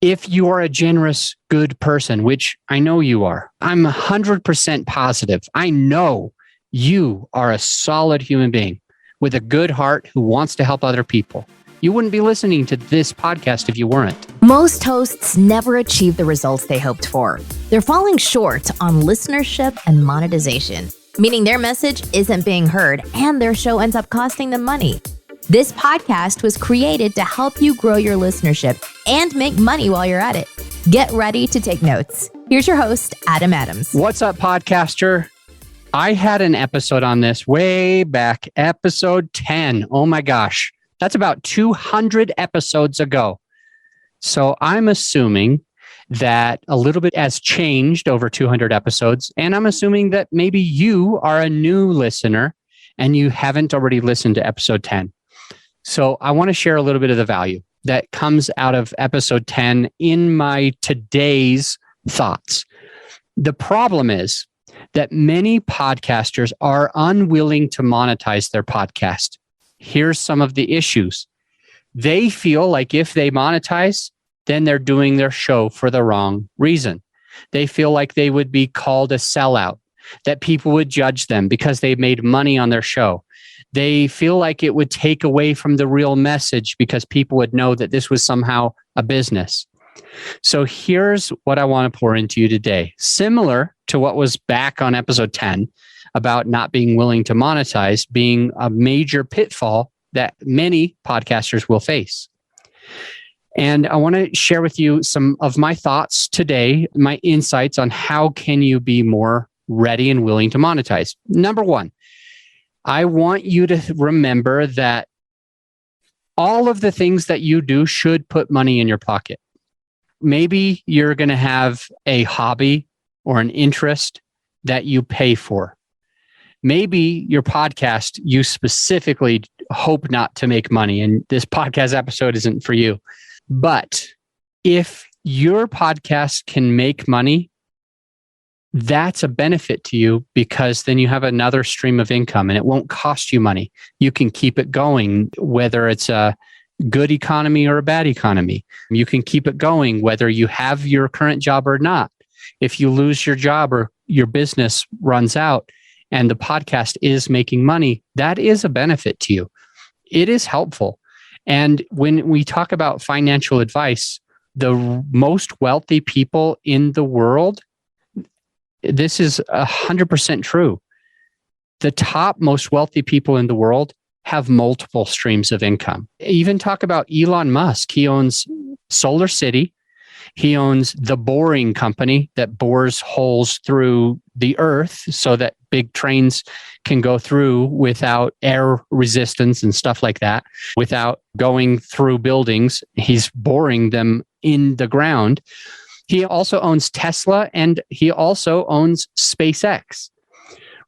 If you are a generous, good person, which I know you are, I'm 100% positive. I know you are a solid human being with a good heart who wants to help other people. You wouldn't be listening to this podcast if you weren't. Most hosts never achieve the results they hoped for. They're falling short on listenership and monetization, meaning their message isn't being heard and their show ends up costing them money. This podcast was created to help you grow your listenership and make money while you're at it. Get ready to take notes. Here's your host, Adam Adams. What's up, podcaster? I had an episode on this way back, episode 10. Oh my gosh. That's about 200 episodes ago. So I'm assuming that a little bit has changed over 200 episodes. And I'm assuming that maybe you are a new listener and you haven't already listened to episode 10. So I want to share a little bit of the value that comes out of episode 10 in my today's thoughts. The problem is that many podcasters are unwilling to monetize their podcast. Here's some of the issues. They feel like if they monetize, then they're doing their show for the wrong reason. They feel like they would be called a sellout, that people would judge them because they made money on their show. They feel like it would take away from the real message because people would know that this was somehow a business. So here's what I want to pour into you today. Similar to what was back on episode 10 about not being willing to monetize being a major pitfall that many podcasters will face. And I want to share with you some of my thoughts today, my insights on how can you be more ready and willing to monetize. Number one, I want you to remember that all of the things that you do should put money in your pocket. Maybe you're going to have a hobby or an interest that you pay for. Maybe your podcast, you specifically hope not to make money, and this podcast episode isn't for you. But if your podcast can make money, that's a benefit to you because then you have another stream of income and it won't cost you money. You can keep it going, whether it's a good economy or a bad economy. You can keep it going, whether you have your current job or not. If you lose your job or your business runs out and the podcast is making money, that is a benefit to you. It is helpful. And when we talk about financial advice, the most wealthy people in the world, this is 100% true. The top most wealthy people in the world have multiple streams of income. Even talk about Elon Musk. He owns Solar City. He owns the boring company that bores holes through the earth so that big trains can go through without air resistance and stuff like that, without going through buildings. He's boring them in the ground. He also owns Tesla and he also owns SpaceX,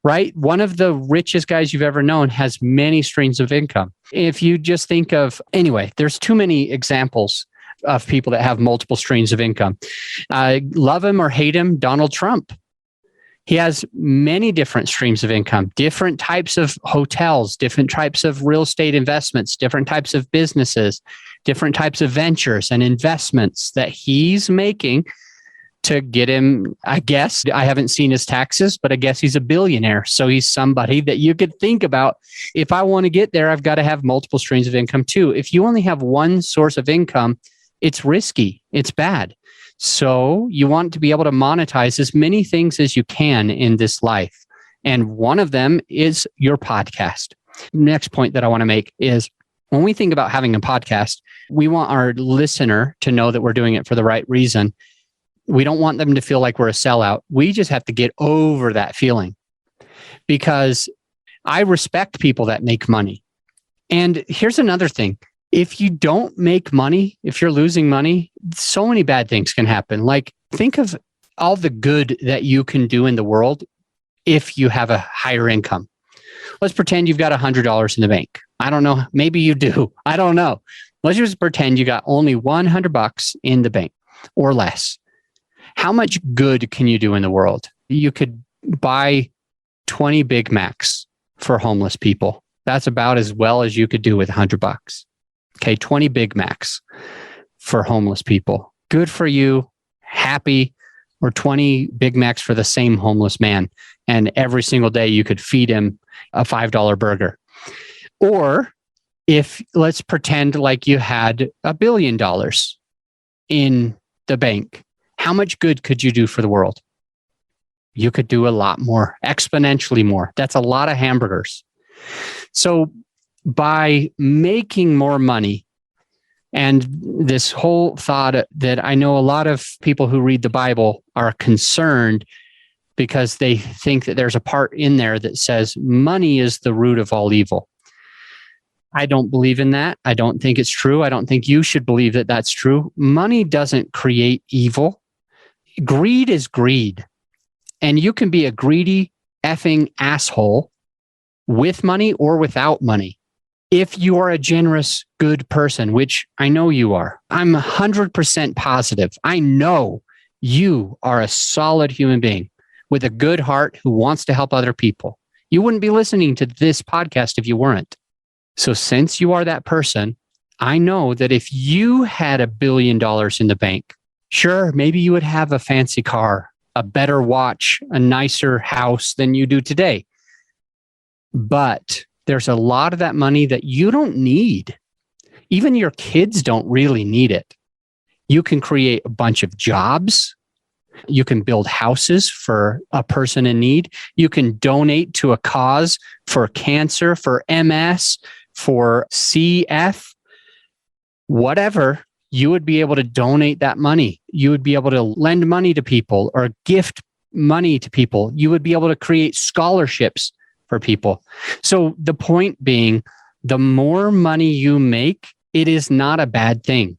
right? One of the richest guys you've ever known has many streams of income. If you just think of, anyway, there's too many examples of people that have multiple streams of income. Love him or hate him, Donald Trump. He has many different streams of income, different types of hotels, different types of real estate investments, different types of businesses, different types of ventures and investments that he's making to get him, I guess, I haven't seen his taxes, but I guess he's a billionaire. So he's somebody that you could think about. If I want to get there, I've got to have multiple streams of income too. If you only have one source of income, it's risky. It's bad. So you want to be able to monetize as many things as you can in this life. And one of them is your podcast. Next point that I want to make is when we think about having a podcast, we want our listener to know that we're doing it for the right reason. We don't want them to feel like we're a sellout. We just have to get over that feeling because I respect people that make money. And here's another thing. If you don't make money, if you're losing money, so many bad things can happen. Like think of all the good that you can do in the world if you have a higher income. Let's pretend you've got $100 in the bank. I don't know. Maybe you do. I don't know. Let's just pretend you got only $100 in the bank or less. How much good can you do in the world? You could buy 20 Big Macs for homeless people. That's about as well as you could do with $100. Okay, 20 Big Macs for homeless people. Good for you. Happy. Or 20 Big Macs for the same homeless man. And every single day you could feed him a $5 burger. Or if let's pretend like you had $1 billion in the bank, how much good could you do for the world? You could do a lot more, exponentially more. That's a lot of hamburgers. So by making more money, and this whole thought that I know a lot of people who read the Bible are concerned because they think that there's a part in there that says money is the root of all evil. I don't believe in that. I don't think it's true. I don't think you should believe that that's true. Money doesn't create evil. Greed is greed. And you can be a greedy effing asshole with money or without money. If you are a generous, good person, which I know you are, I'm 100% positive. I know you are a solid human being with a good heart who wants to help other people. You wouldn't be listening to this podcast if you weren't. So since you are that person, I know that if you had $1 billion in the bank, sure, maybe you would have a fancy car, a better watch, a nicer house than you do today. But there's a lot of that money that you don't need. Even your kids don't really need it. You can create a bunch of jobs. You can build houses for a person in need. You can donate to a cause for cancer, for MS, for CF, whatever. You would be able to donate that money. You would be able to lend money to people or gift money to people. You would be able to create scholarships for people. So the point being, the more money you make, it is not a bad thing.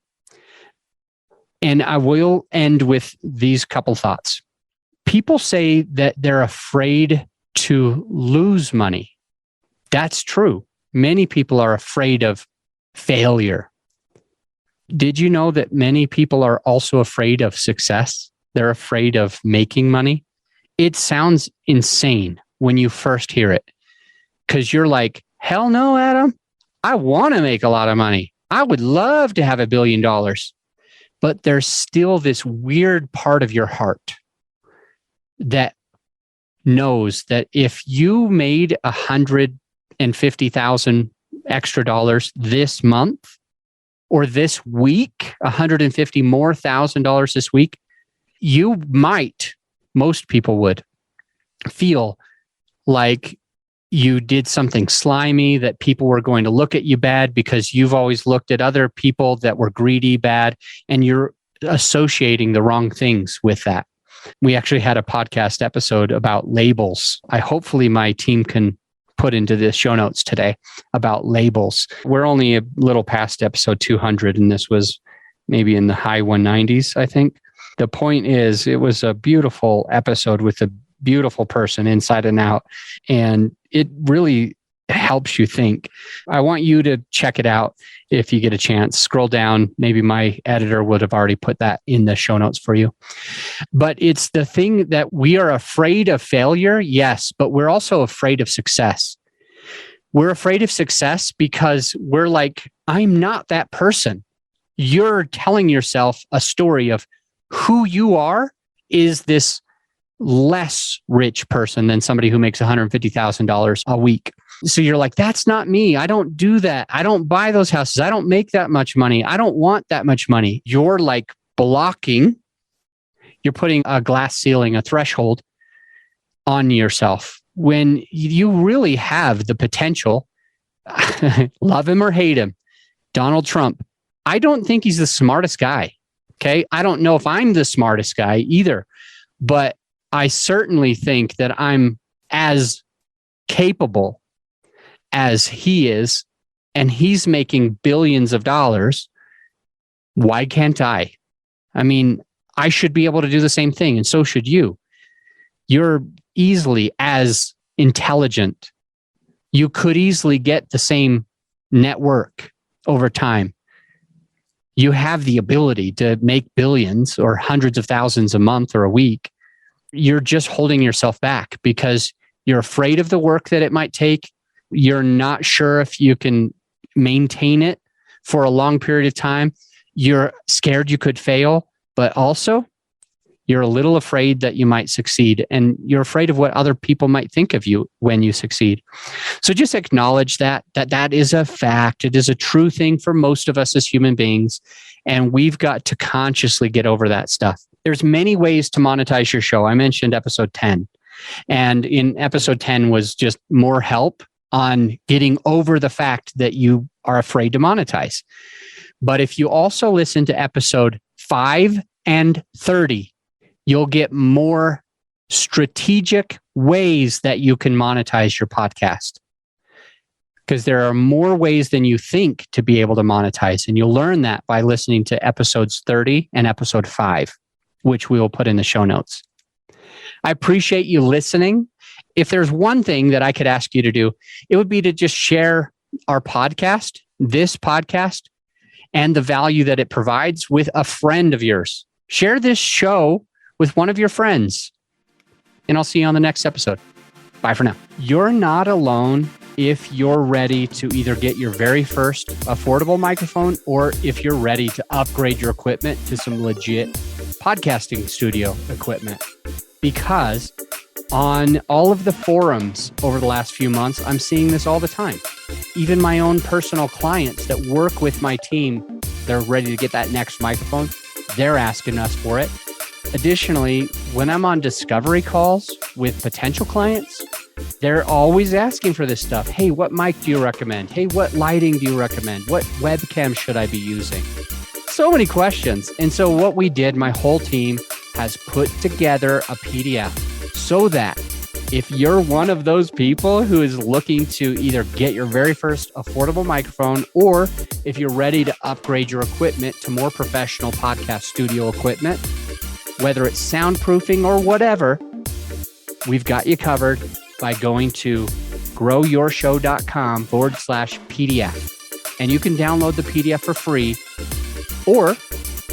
And I will end with these couple thoughts. People say that they're afraid to lose money. That's true. Many people are afraid of failure. Did you know that many people are also afraid of success? They're afraid of making money. It sounds insane when you first hear it, because you're like, hell no, Adam. I want to make a lot of money. I would love to have $1 billion. But there's still this weird part of your heart that knows that if you made $150,000 extra dollars this month or this week, $150,000 more this week, you might, most people would feel like you did something slimy, that people were going to look at you bad because you've always looked at other people that were greedy bad, and you're associating the wrong things with that. We actually had a podcast episode about labels. Hopefully my team can put into the show notes today about labels. We're only a little past episode 200, and this was maybe in the high 190s, I think. The point is, it was a beautiful episode with a beautiful person inside and out, and it really helps you think. I want you to check it out if you get a chance. Scroll down. Maybe my editor would have already put that in the show notes for you. But it's the thing that we are afraid of failure, yes, but we're also afraid of success. We're afraid of success because we're like, I'm not that person. You're telling yourself a story of who you are is this less rich person than somebody who makes $150,000 a week. So you're like, that's not me. I don't do that. I don't buy those houses. I don't make that much money. I don't want that much money. You're like blocking, you're putting a glass ceiling, a threshold on yourself when you really have the potential. Love him or hate him, Donald Trump. I don't think he's the smartest guy. Okay. I don't know if I'm the smartest guy either, but I certainly think that I'm as capable as he is, and he's making billions of dollars. Why can't I? I mean, I should be able to do the same thing, and so should you. You're easily as intelligent. You could easily get the same network over time. You have the ability to make billions or hundreds of thousands a month or a week. You're just holding yourself back because you're afraid of the work that it might take. You're not sure if you can maintain it for a long period of time. You're scared you could fail. but also you're a little afraid that you might succeed, and you're afraid of what other people might think of you when you succeed. So just acknowledge that is a fact. It is a true thing for most of us as human beings, and we've got to consciously get over that stuff. There's many ways to monetize your show. I mentioned episode 10, and in episode 10 was just more help on getting over the fact that you are afraid to monetize. But if you also listen to episode 5 and 30, you'll get more strategic ways that you can monetize your podcast, because there are more ways than you think to be able to monetize. And you'll learn that by listening to episodes 30 and episode 5, which we will put in the show notes. I appreciate you listening. If there's one thing that I could ask you to do, it would be to just share our podcast, this podcast, and the value that it provides with a friend of yours. Share this show with one of your friends. And I'll see you on the next episode. Bye for now. You're not alone if you're ready to either get your very first affordable microphone, or if you're ready to upgrade your equipment to some legit podcasting studio equipment. Because on all of the forums over the last few months, I'm seeing this all the time. Even my own personal clients that work with my team, they're ready to get that next microphone. They're asking us for it. Additionally, when I'm on discovery calls with potential clients, they're always asking for this stuff. Hey, what mic do you recommend? Hey, what lighting do you recommend? What webcam should I be using? So many questions. And so what we did, my whole team has put together a PDF so that if you're one of those people who is looking to either get your very first affordable microphone, or if you're ready to upgrade your equipment to more professional podcast studio equipment, whether it's soundproofing or whatever, we've got you covered by going to growyourshow.com/PDF. And you can download the PDF for free, or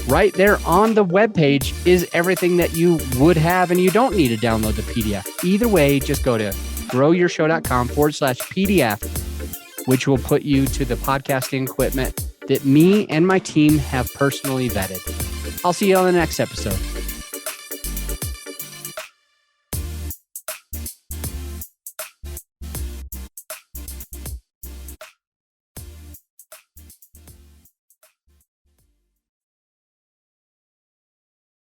right there on the webpage is everything that you would have, and you don't need to download the PDF. Either way, just go to growyourshow.com/PDF, which will put you to the podcasting equipment that me and my team have personally vetted. I'll see you on the next episode.